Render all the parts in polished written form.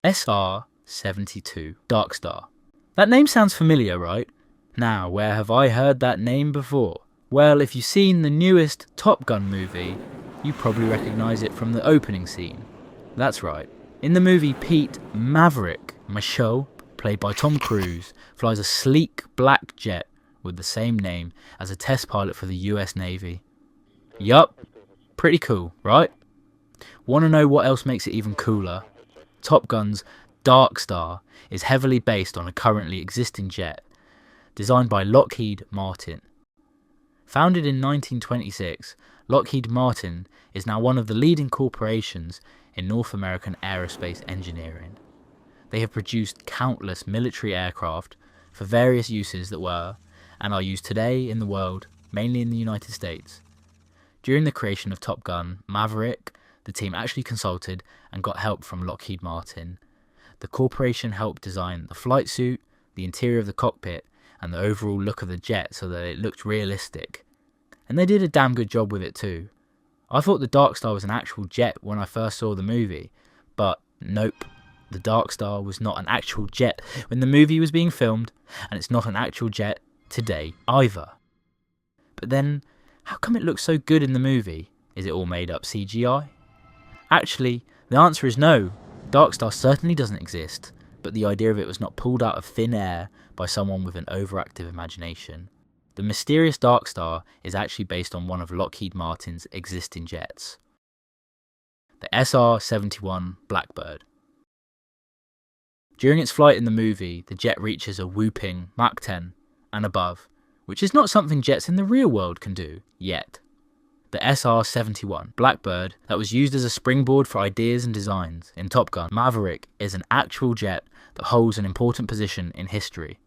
SR-72 Darkstar. That name sounds familiar, right? Now, where have I heard that name before? Well, if you've seen the newest Top Gun movie, you probably recognise it from the opening scene. That's right. In the movie, Pete Maverick Mach, played by Tom Cruise, flies a sleek black jet with the same name as a test pilot for the US Navy. Yup, pretty cool, right? Want to know what else makes it even cooler? Top Gun's Darkstar is heavily based on a currently existing jet, designed by Lockheed Martin. Founded in 1926, Lockheed Martin is now one of the leading corporations in North American aerospace engineering. They have produced countless military aircraft for various uses that were, and are used today in the world, mainly in the United States. During the creation of Top Gun Maverick, the team actually consulted and got help from Lockheed Martin. The corporation helped design the flight suit, the interior of the cockpit, and the overall look of the jet so that it looked realistic. And they did a damn good job with it too. I thought the Darkstar was an actual jet when I first saw the movie, but nope. The Darkstar was not an actual jet when the movie was being filmed, and it's not an actual jet today either. But then, how come it looks so good in the movie? Is it all made up CGI? Actually, the answer is no. Darkstar certainly doesn't exist, but the idea of it was not pulled out of thin air by someone with an overactive imagination. The mysterious Darkstar is actually based on one of Lockheed Martin's existing jets, the SR-71 Blackbird. During its flight in the movie, the jet reaches a whooping Mach 10 and above, which is not something jets in the real world can do, yet. The SR-71 Blackbird that was used as a springboard for ideas and designs in Top Gun Maverick is an actual jet that holds an important position in history.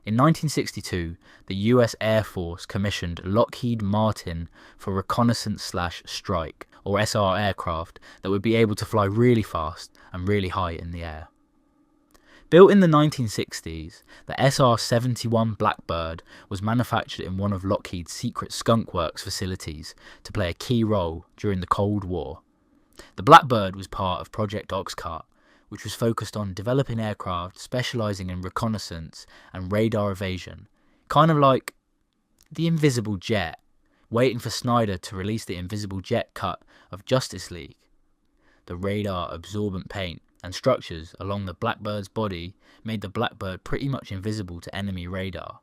In 1962, the US Air Force commissioned Lockheed Martin for reconnaissance/strike, or SR aircraft that would be able to fly really fast and really high in the air. Built in the 1960s, the SR-71 Blackbird was manufactured in one of Lockheed's secret Skunk Works facilities to play a key role during the Cold War. The Blackbird was part of Project Oxcart, which was focused on developing aircraft specialising in reconnaissance and radar evasion, kind of like the Invisible Jet, waiting for Snyder to release the Invisible Jet cut of Justice League. The radar absorbent paint and structures along the Blackbird's body made the Blackbird pretty much invisible to enemy radar.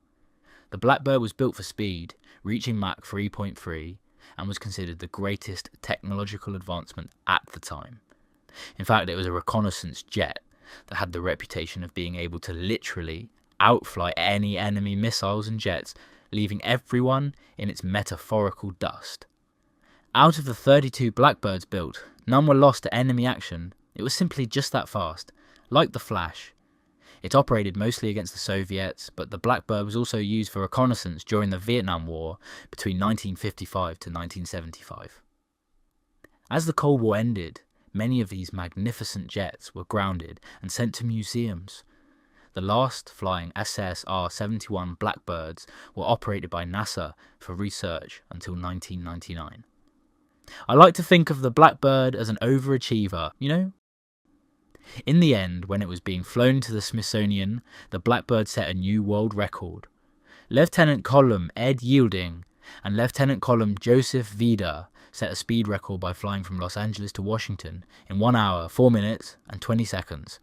The Blackbird was built for speed, reaching Mach 3.3, and was considered the greatest technological advancement at the time. In fact, it was a reconnaissance jet that had the reputation of being able to literally outfly any enemy missiles and jets, leaving everyone in its metaphorical dust. Out of the 32 Blackbirds built, none were lost to enemy action. It was simply just that fast, like the Flash. It operated mostly against the Soviets, but the Blackbird was also used for reconnaissance during the Vietnam War between 1955 to 1975. As the Cold War ended, many of these magnificent jets were grounded and sent to museums. The last flying SR-71 Blackbirds were operated by NASA for research until 1999. I like to think of the Blackbird as an overachiever, you know? In the end, when it was being flown to the Smithsonian, the Blackbird set a new world record. Lieutenant Column Ed Yielding and Lieutenant Column Joseph Vida set a speed record by flying from Los Angeles to Washington in 1 hour, 4 minutes and 20 seconds.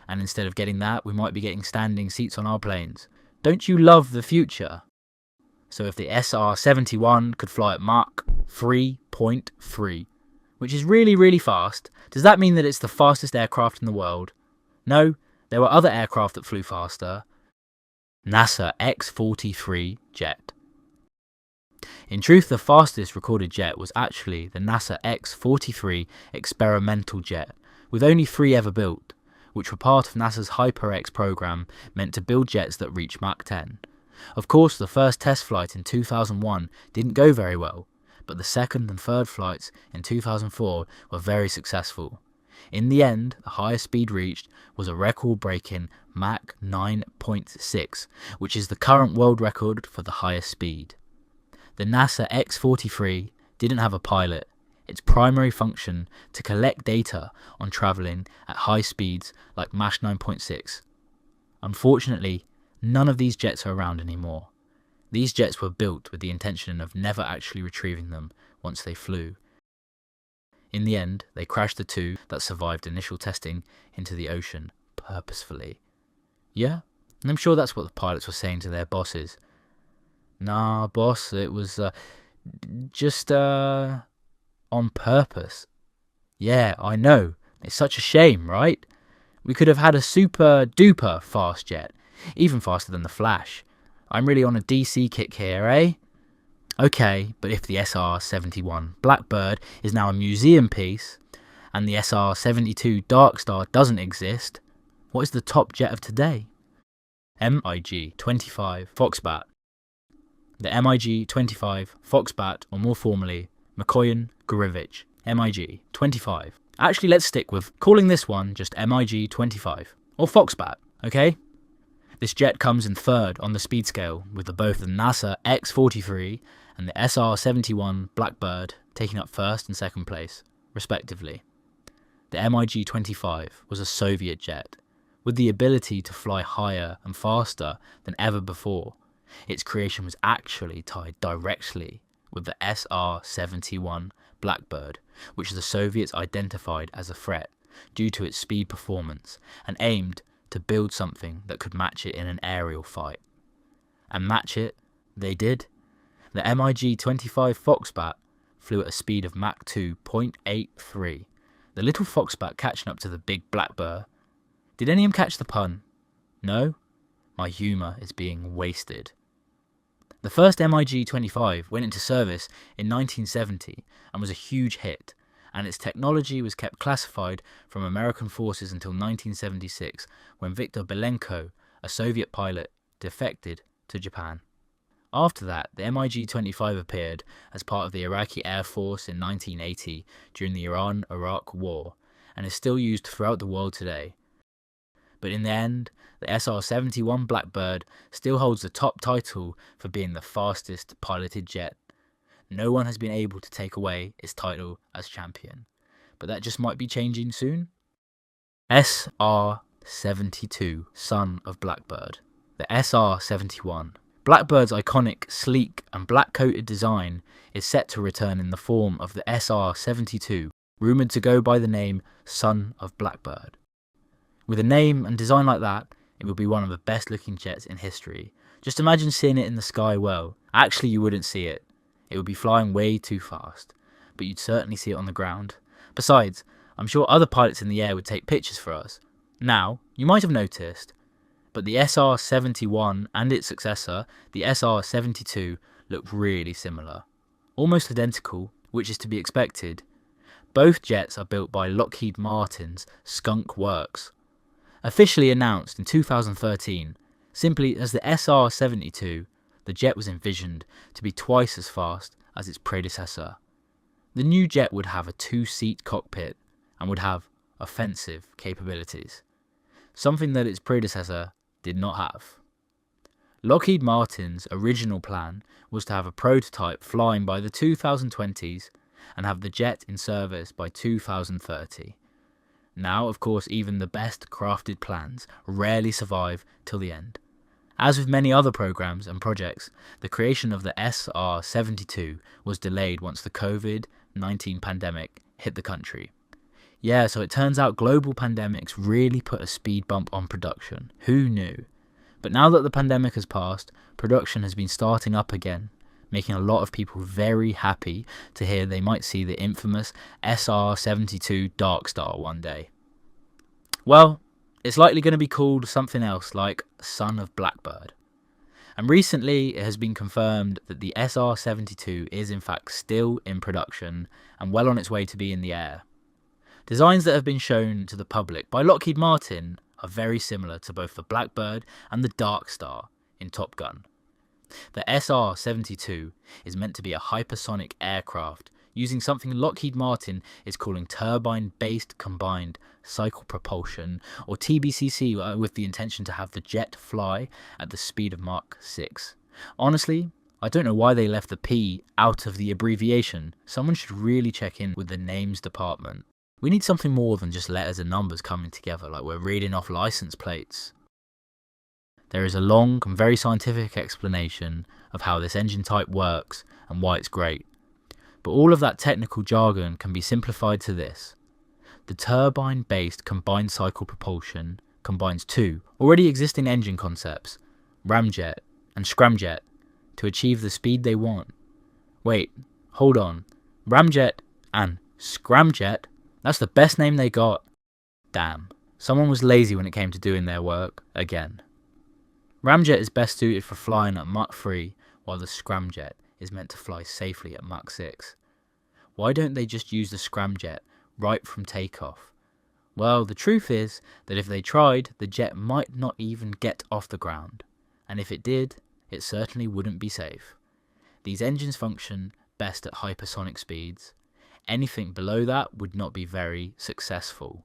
And instead of getting that, we might be getting standing seats on our planes. Don't you love the future? So if the SR-71 could fly at Mach 3.3, which is really, really fast, does that mean that it's the fastest aircraft in the world? No, there were other aircraft that flew faster. NASA X-43 jet. In truth, the fastest recorded jet was actually the NASA X-43 experimental jet, with only 3 ever built, which were part of NASA's HyperX program meant to build jets that reach Mach 10. Of course, the first test flight in 2001 didn't go very well, but the second and third flights in 2004 were very successful. In the end, the highest speed reached was a record-breaking Mach 9.6, which is the current world record for the highest speed. The NASA X-43 didn't have a pilot. its primary function to collect data on travelling at high speeds like Mach 9.6. Unfortunately, none of these jets are around anymore. These jets were built with the intention of never actually retrieving them once they flew. In the end, they crashed the two that survived initial testing into the ocean purposefully. Yeah, and I'm sure that's what the pilots were saying to their bosses. Nah, boss, it was just on purpose. Yeah, I know. It's such a shame, right? We could have had a super duper fast jet, even faster than the Flash. I'm really on a DC kick here, eh? Okay, but if the SR-71 Blackbird is now a museum piece, and the SR-72 Darkstar doesn't exist, what is the top jet of today? MiG-25 Foxbat. The MiG-25 Foxbat, or more formally, Mikoyan Gurevich MiG-25. Actually, let's stick with calling this one just MiG-25, or Foxbat, okay? This jet comes in third on the speed scale, with both the NASA X-43 and the SR-71 Blackbird taking up first and second place, respectively. The MiG-25 was a Soviet jet, with the ability to fly higher and faster than ever before. Its creation was actually tied directly with the SR-71 Blackbird, which the Soviets identified as a threat due to its speed performance and aimed to build something that could match it in an aerial fight. And match it, they did. The MiG-25 Foxbat flew at a speed of Mach 2.83. The little Foxbat catching up to the big Blackbird. Did any of them catch the pun? No? My humour is being wasted. The first MiG-25 went into service in 1970 and was a huge hit, and its technology was kept classified from American forces until 1976, when Viktor Belenko, a Soviet pilot, defected to Japan. After that, the MiG-25 appeared as part of the Iraqi Air Force in 1980 during the Iran-Iraq War, and is still used throughout the world today. But in the end, the SR-71 Blackbird still holds the top title for being the fastest piloted jet. No one has been able to take away its title as champion, but that just might be changing soon. SR-72, son of Blackbird. The SR-71. Blackbird's iconic, sleek and black-coated design is set to return in the form of the SR-72, rumoured to go by the name Son of Blackbird. With a name and design like that, it will be one of the best looking jets in history. Just imagine seeing it in the sky. Well, actually you wouldn't see it. It would be flying way too fast, but you'd certainly see it on the ground. Besides, I'm sure other pilots in the air would take pictures for us. Now, you might have noticed, but the SR-71 and its successor, the SR-72, look really similar. Almost identical, which is to be expected. Both jets are built by Lockheed Martin's Skunk works. Officially announced in 2013, simply as the SR-72, the jet was envisioned to be twice as fast as its predecessor. The new jet would have a two-seat cockpit and would have offensive capabilities, something that its predecessor did not have. Lockheed Martin's original plan was to have a prototype flying by the 2020s and have the jet in service by 2030. Now, of course, even the best crafted plans rarely survive till the end. As with many other programs and projects, the creation of the SR-72 was delayed once the COVID-19 pandemic hit the country. Yeah, so it turns out global pandemics really put a speed bump on production. Who knew? But now that the pandemic has passed, production has been starting up again, making a lot of people very happy to hear they might see the infamous SR-72 Darkstar one day. Well, it's likely going to be called something else like Son of Blackbird. And recently it has been confirmed that the SR-72 is in fact still in production and well on its way to be in the air. Designs that have been shown to the public by Lockheed Martin are very similar to both the Blackbird and the Darkstar in Top Gun. The SR-72 is meant to be a hypersonic aircraft using something Lockheed Martin is calling Turbine-Based Combined Cycle propulsion, or TBCC, with the intention to have the jet fly at the speed of Mach 6. Honestly, I don't know why they left the P out of the abbreviation. Someone should really check in with the names department. We need something more than just letters and numbers coming together like we're reading off license plates. There is a long and very scientific explanation of how this engine type works and why it's great. But all of that technical jargon can be simplified to this. The turbine-based combined cycle propulsion combines two already existing engine concepts, ramjet and scramjet, to achieve the speed they want. Wait, hold on. Ramjet and scramjet? That's the best name they got. Damn, someone was lazy when it came to doing their work again. Ramjet is best suited for flying at Mach 3, while the scramjet is meant to fly safely at Mach 6. Why don't they just use the scramjet right from takeoff? Well, the truth is that if they tried, the jet might not even get off the ground, and if it did, it certainly wouldn't be safe. These engines function best at hypersonic speeds. Anything below that would not be very successful.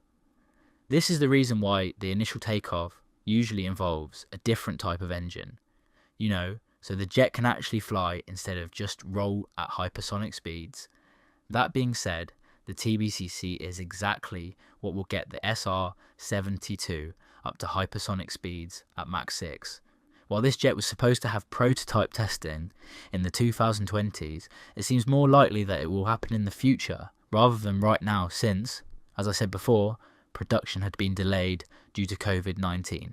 This is the reason why the initial takeoff usually involves a different type of engine. So the jet can actually fly instead of just roll at hypersonic speeds. That being said, the TBCC is exactly what will get the SR-72 up to hypersonic speeds at Mach 6. While this jet was supposed to have prototype testing in the 2020s, it seems more likely that it will happen in the future rather than right now since, as I said before, production had been delayed due to COVID-19.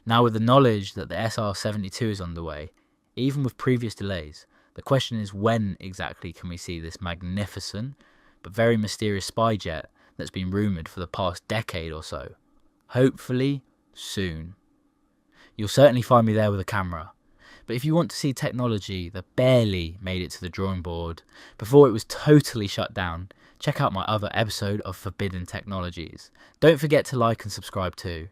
Now with the knowledge that the SR-72 is on the way, even with previous delays, the question is when exactly can we see this magnificent but very mysterious spy jet that's been rumoured for the past decade or so? Hopefully soon. You'll certainly find me there with a camera. But if you want to see technology that barely made it to the drawing board before it was totally shut down, check out my other episode of Forbidden Technologies. Don't forget to like and subscribe too.